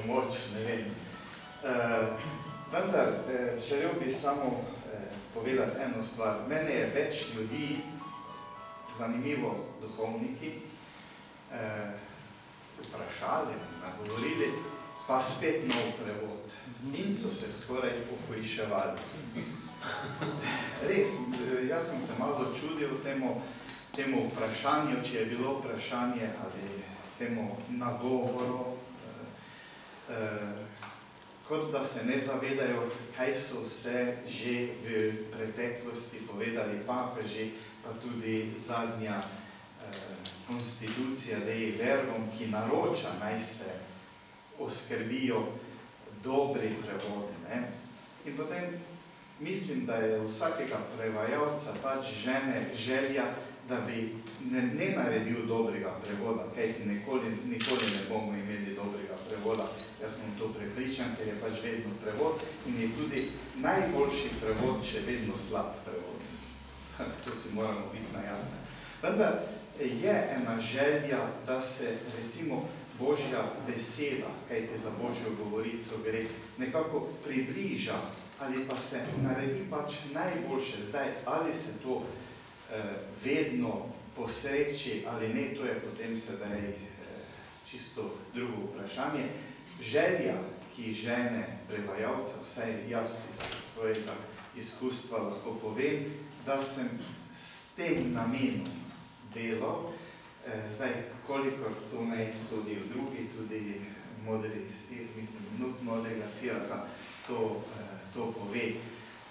moč, ne vem. Vendar, želel bi samo povedati eno stvar. Mene je več ljudi, zanimivo duhovniki, vprašali, nagovorili, pa spet nov prevod. In so se skoraj pofojševali. Res, jaz sem se malo začudil temu vprašanju, če je bilo vprašanje ali temu nagovoru, kot da se ne zavedajo, kaj so vse že v preteklosti povedali papeži, pa tudi zadnja konstitucija Dei Verbum, ki naroča, naj se oskrbijo dobri prevodi. Ne? In potem mislim, da je vsakega prevajalca pač želja, da bi ne naredil dobrega prevoda, kajti nikoli ne bomo imeli dobrega prevoda. Jaz sem to prepričan, ker je pač vedno prevod in je tudi najboljši prevod še vedno slab prevod. To si moramo biti na jasne. Vendar je ena želja, da se recimo Božja beseda, kajte za Božjo govorico gre, nekako približa ali pa se naredi pač najboljše. Zdaj, ali se to vedno posreči ali ne, to je potem sedaj čisto drugo vprašanje. Želja, ki žene prevajalca, vsaj jaz iz svojega izkustva lahko povem, da sem s tem namenom delal, zdaj, kolikor to ne sodi v drugi, tudi modri sir, mislim, vnuk modrega sirka, to pove.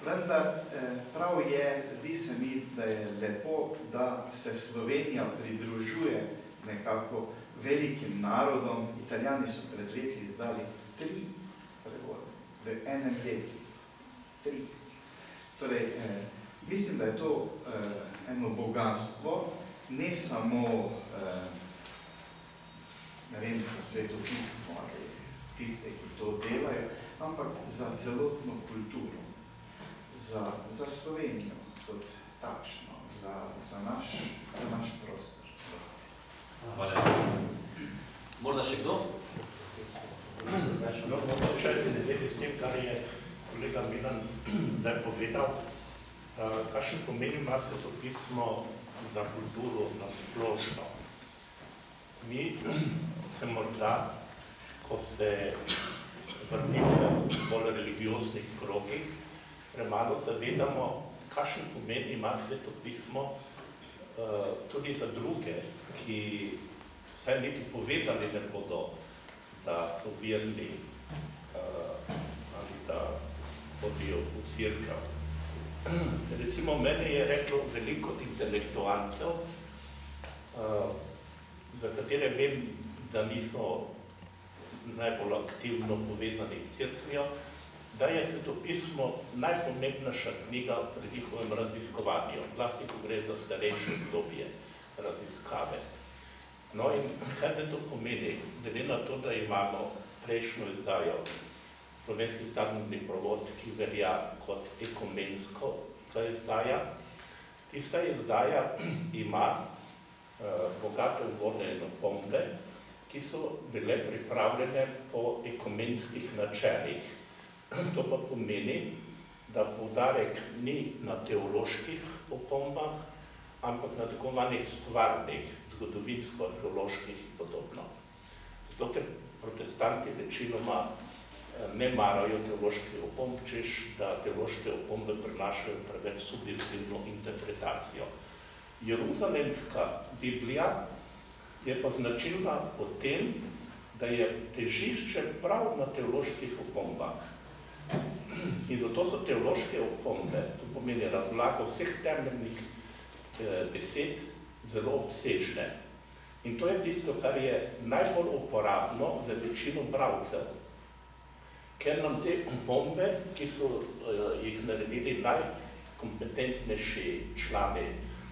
Vendar prav je, zdi se mi, da je lepo, da se Slovenija pridružuje nekako velikim narodom. Italijani so pred leti izdali 3 prevode v enem letu. 3. Torej, mislim, da je to eno bogatstvo, ne samo ne vem, za svetopismo ali tiste, ki to delajo, ampak za celotno kulturo. Za Slovenijo kot takšno, za naš prostor. Hvala. Morda še kdo? Če se ne vedi s tem, kar je kolega Milan zdaj povedal, kakšen pomen ima svetopismo za kulturo na splošno. Mi se morda, ko se vrnimo v bolj religioznih krogih, premalo zavedamo, kakšen pomen ima svetopismo tudi za druge, ki vse niti povedali ne bodo, da so verni ali da hodijo v cerkev. Recimo, meni je reklo veliko intelektualcev, za katere vem, da niso najbolj aktivno povezani s cerkvijo, da je svetopismo najpomembnejša knjiga pri njihovem raziskovanju, zlasti ko gre za starejše obdobje raziskave. No in kaj se to pomeni? Glede na to, da imamo prejšnjo izdajo Slovenski standardni prevod, ki velja kot ekumensko izdaja. Tista izdaja ima bogate uvode in opombe, ki so bile pripravljene po ekumenskih načelih. To pa pomeni, da poudarek ni na teoloških opombah, ampak na tako manjih stvarnih, zgodovinsko-arheoloških in podobno. Zato, ker protestanti večinoma ne marajo teoloških opomb, češ da teološke opombe prinašajo preveč subjektivno interpretacijo. Jeruzalemska Biblija je pa značilna po tem, da je težišče prav na teoloških opombah. In zato so teološke opombe, to pomeni razlaga vseh temeljnih besed, zelo obsežne. In to je tisto, kar je najbolj uporabno za večino bralcev. Ker nam te opombe, ki so jih naredili najkompetentnejši člani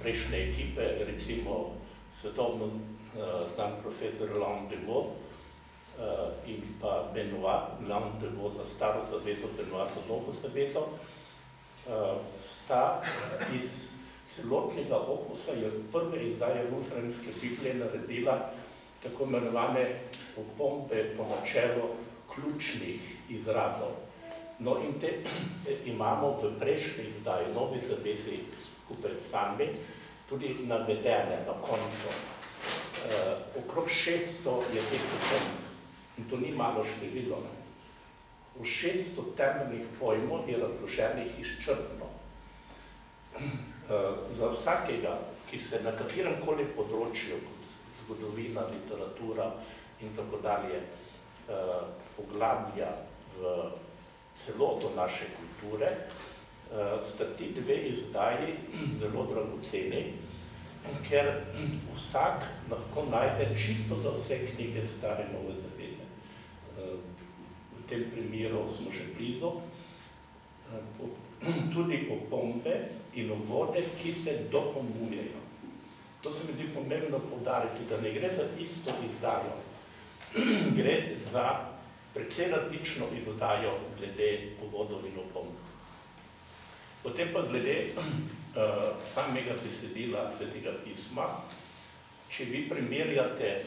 prejšnje ekipe, recimo svetovno znan profesor Alain de Bott in pa Benoit, Alain de Bott za staro zavezo, Benoit za novo zavezo, sta iz celotnega opusa je prve izdaje Jeruzalemske Biblije naredila tako imenovane opombe po načelu ključnih izrazov. No in te imamo v prejšnji izdaji Novi zavezi skupaj s sami tudi navedene na koncu. Okrog 600 je teh opomb in to ni malo število. V 600 temeljnih pojmov je razloženih izčrpno. Za vsakega, ki se na katerem koli področju, zgodovina, literatura in tako dalje, poglablja v celoto naše kulture, sta ti dve izdaji zelo dragoceni, ker vsak lahko najde čisto za vse knjige Stare Nove zaveze. V tem primeru smo že blizu. Tudi opombe in uvode, ki se dopolnjujejo. To se mi zdi pomembno poudariti, da ne gre za isto izdajo. Gre za precej različno izdajo glede uvodov in opomb. Potem pa glede samega besedila Svetega pisma, če vi primerjate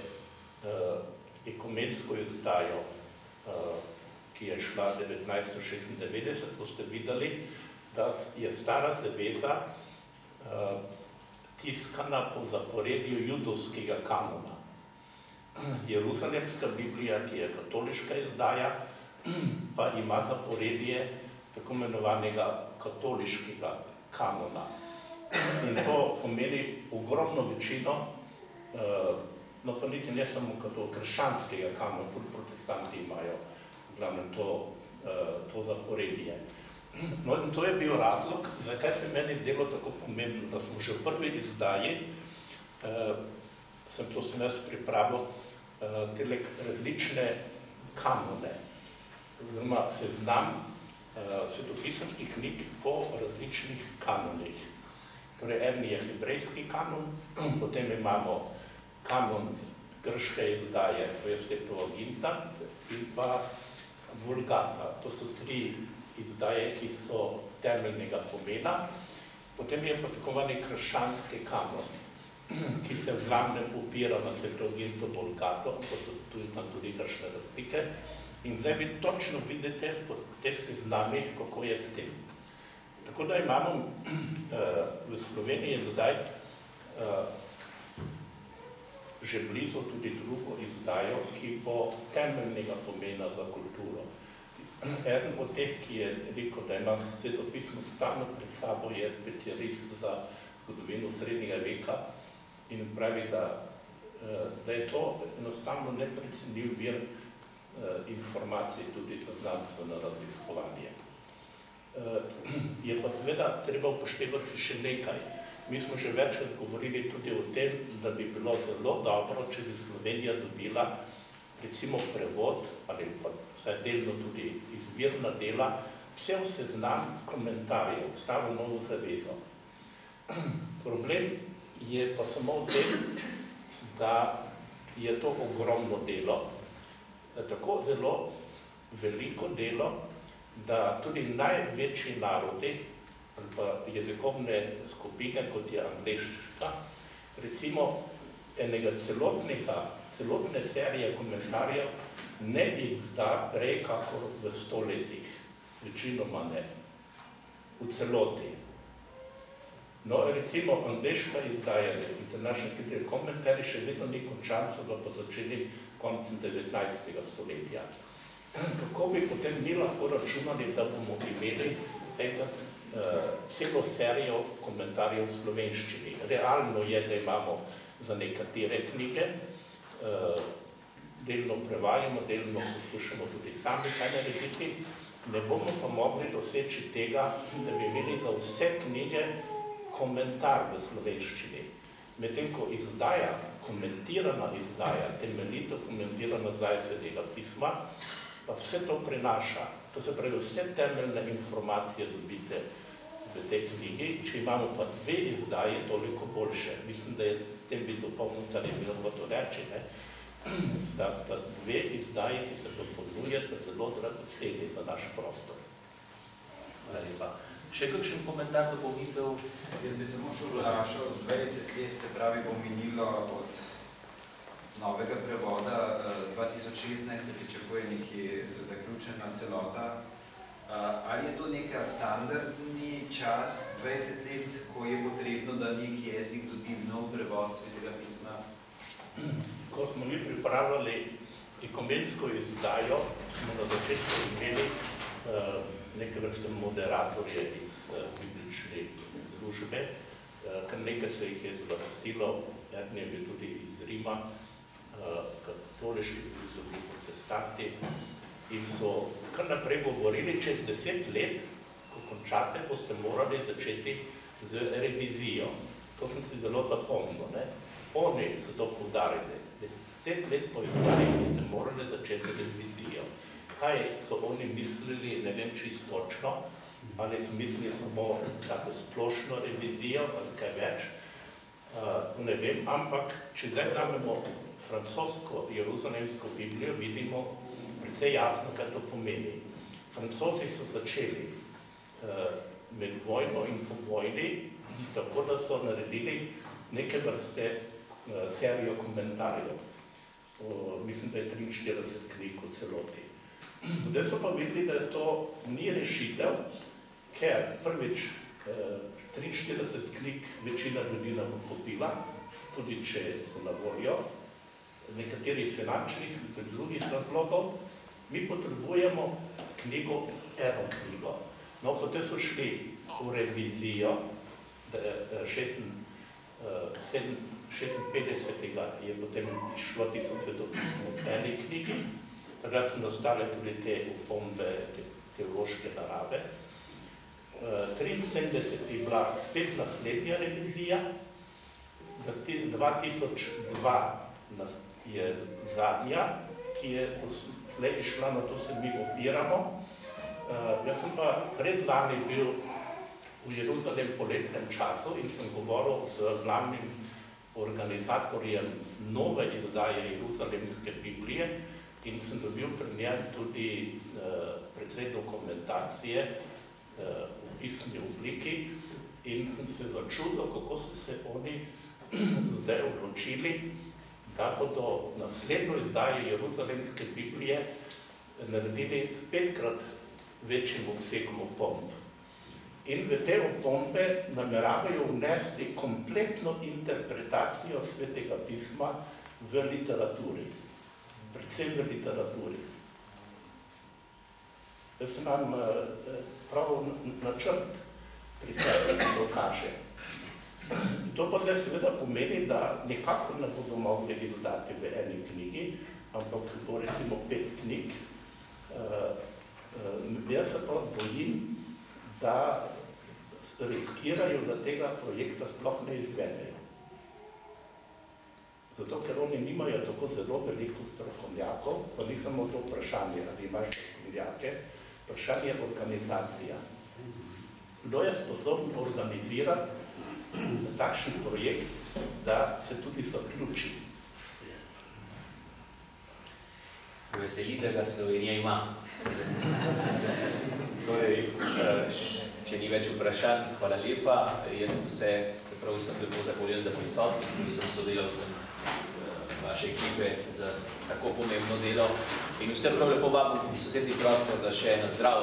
ekumensko izdajo, ki je šla 1996, boste videli, da je Stara zaveza tiskana po zaporedju judovskega kanona. Jeruzalemska Biblija, ki je katoliška izdaja, pa ima zaporedje tako imenovanega katoliškega kanona. In to pomeni ogromno večino, no pa niti ne samo krščanskega kanona, tudi protestanti imajo glavnem to zaporedje. No in to je bil razlog, zakaj se meni zdelo tako pomembno, da smo že v prvi izdaji, sem jaz pripravil tele različne kanone, oziroma seznam svetopisemskih knjig po različnih kanonih. Torej, en je hebrejski kanon, potem imamo kanon grške izdaje, to je Septuaginta, in pa Vulgata. To so tri izdaje, ki so temeljnega pomena. Potem je pa tako imenovani krščanski kanon, ki se v glavnem opira na Septuaginto, Vulgato, pa so tudi kakšne razlike. In zdaj vi točno vidite po teh seznamih, kako je s tem. Tako da imamo v Sloveniji zdaj že blizu tudi drugo izdajo, ki bo temeljnega pomena za kulturo. Eden od teh, ki je rekel, da ima svetopismo stalno pred sabo, je specialist za zgodovino srednjega veka in pravi, da je to enostavno neprecenljiv vir informacij tudi za znanstveno raziskovanje. Je pa seveda treba upoštevati še nekaj. Mi smo že večkrat govorili tudi o tem, da bi bilo zelo dobro, če bi Slovenija dobila recimo prevod ali pa vsaj delno tudi izvirna dela, vse v seznam komentarjev, Staro Novo zavezo. Problem je pa samo v tem, da je to ogromno delo, tako zelo veliko delo, da tudi največji narodi ali pa jezikovne skupine, kot je angleščina, recimo enega celotne serije komentarjev ne izda prej kakor v 100 letih. Večinoma ne. V celoti. No, recimo angleška izdaja, International Critical Commentary, še vedno ni končan, so ga pa začeli koncem 19. stoletja. Kako bi potem mi lahko računali, da bomo imeli enkrat celo serijo komentarjev v slovenščini. Realno je, da imamo za nekatere knjige, delno prevajamo, delno poskušamo tudi sami kaj narediti, ne bomo pa mogli doseči tega, da bi imeli za vse knjige komentar v slovenščini. Medtem ko izdaja, komentirana izdaja, temeljito komentirana izdaja Svetega pisma, pa vse to prinaša. To se pravi, vse temeljne informacije dobite v tej knjigi, če imamo pa dve izdaje, toliko boljše. Mislim, da je tem bi dopolnil, kar je bilo to reči, da sta dve izdaje, ki se dopolnjujete, zelo dragoceni za naš prostor. Hvala lepa. Še kakšen komentar dopolnitev? Jaz bi samo šel vprašal, 20 let se pravi bo minilo od novega prevoda. 2016 se pričakuje nekaj zaključena celota. Ali je to neka standardni čas, 20 let, ko je potrebno, da neki jezik dobi nov prevod Svetega pisma? Ko smo mi pripravljali ekumensko izdajo, smo na začetku imeli neke vrste moderatorje iz biblične družbe, kar nekaj se jih je zvrstilo, eden je bil tudi iz Rima, katoliški so bili protestanti in so kar naprej govorili, čez 10 let, ko končate, boste morali začeti z revizijo. To sem si zelo zapomnil, ne? Oni so to poudarili. 10 let po izdaji boste morali začeti revizijo. Kaj so oni mislili, ne vem čisto točno, ali so mislili samo tako splošno revizijo ali kaj več, ne vem, ampak če zdaj vzamemo francosko jeruzalemsko Biblijo, vidimo precej jasno, kaj to pomeni. Francozi so začeli med vojno in po vojni, tako da so naredili neke vrste serijo komentarjev. Mislim, da je 43 knjig v celoti. Zdaj so pa videli, da to ni rešitev, ker prvič 43 knjig večina ljudi nam kupila, tudi če so na voljo, nekateri iz finančnih, tudi drugih razlogov. Mi potrebujemo knjigo, eno knjigo. No, potem so šli v revizijo, 56. je potem išlo tisto svetopismo v eni knjigi, takrat so nastale tudi te opombe teološke narave. 73 je bila spet naslednja revizija, 2002 je zadnja, ki je poslej išla, na to se mi opiramo. Jaz sem pa predlani bil v Jeruzalem po letnem času in sem govoril z glavnim organizatorjem nove izdaje Jeruzalemske Biblije in sem dobil pri njem tudi precej dokumentacije v pisni obliki in sem se začudil, kako so se oni zdaj odločili, da bodo naslednjo izdajo Jeruzalemske Biblije naredili spetkrat večjim obsegom opomb. In v te opombe nameravajo vnesti kompletno interpretacijo Svetega pisma v literaturi, predvsem v literaturi. Jaz imam prav načrt pri sebi, ki to kaže. To pa zdaj seveda pomeni, da nekako ne bodo mogli izdati v eni knjigi, ampak bo recimo 5 knjig. Jaz se pa bojim, da riskirajo, da tega projekta sploh ne izvedejo. Zato, ker oni nimajo tako zelo veliko strokovnjakov, pa ni samo to vprašanje, ali imaš strokovnjake, vprašanje je organizacija. Kdo je sposoben organizirati takšen projekt, da se tudi zaključi? Veseli, da ga Slovenija ima. Torej, če ni več vprašanj, hvala lepa. Jaz se prav vsem lepo zahvaljujem za prisotnost, sem sodelavcem vaše ekipe za tako pomembno delo in vse prav lepo vabim v sosednji prostor, da še na zdrav.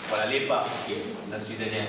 Hvala lepa in nasvidenje.